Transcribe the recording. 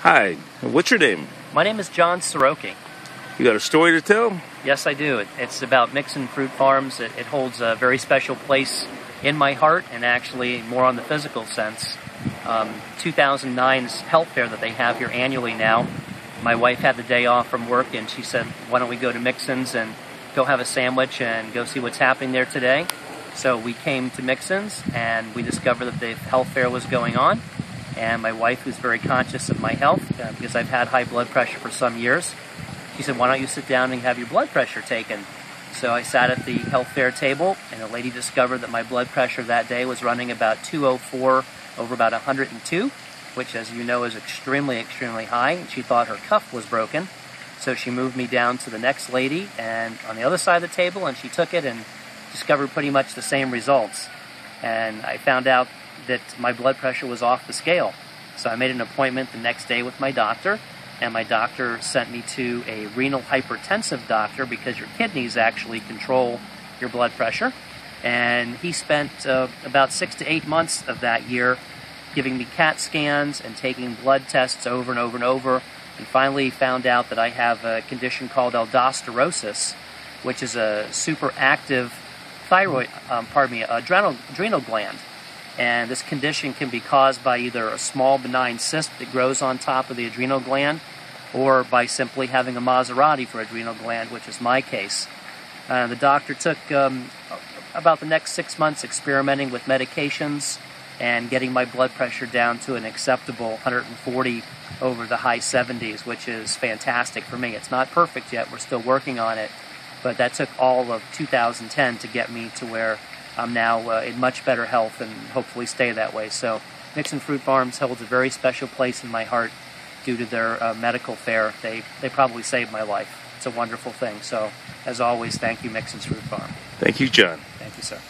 Hi, what's your name? My name is John Soroki. You got a story to tell? Yes, I do. It's about Mixon Fruit Farms. It holds a very special place in my heart, and actually more on the physical sense. 2009's health fair that they have here annually now. My wife had the day off from work, and she said, why don't we go to Mixon's and go have a sandwich and go see what's happening there today. So we came to Mixon's, and we discovered that the health fair was going on. And my wife, who's very conscious of my health, because I've had high blood pressure for some years, she said, why don't you sit down and have your blood pressure taken? So I sat at the health fair table, and a lady discovered that my blood pressure that day was running about 204 over about 102, which, as you know, is extremely, extremely high. She thought her cuff was broken. So she moved me down to the next lady and on the other side of the table, and she took it and discovered pretty much the same results. And I found out that my blood pressure was off the scale. So I made an appointment the next day with my doctor, and my doctor sent me to a renal hypertensive doctor because your kidneys actually control your blood pressure. And he spent about 6 to 8 months of that year giving me CAT scans and taking blood tests over and over and over, and finally found out that I have a condition called aldosterosis, which is a super active adrenal gland. And this condition can be caused by either a small benign cyst that grows on top of the adrenal gland, or by simply having a Maserati for adrenal gland, which is my case. The doctor took about the next 6 months experimenting with medications and getting my blood pressure down to an acceptable 140 over the high 70s, which is fantastic for me. It's not perfect yet, we're still working on it, but that took all of 2010 to get me to where I'm now in much better health and hopefully stay that way. So Mixon Fruit Farms holds a very special place in my heart due to their medical fair. They probably saved my life. It's a wonderful thing. So as always, thank you, Mixon's Fruit Farm. Thank you, John. Thank you, sir.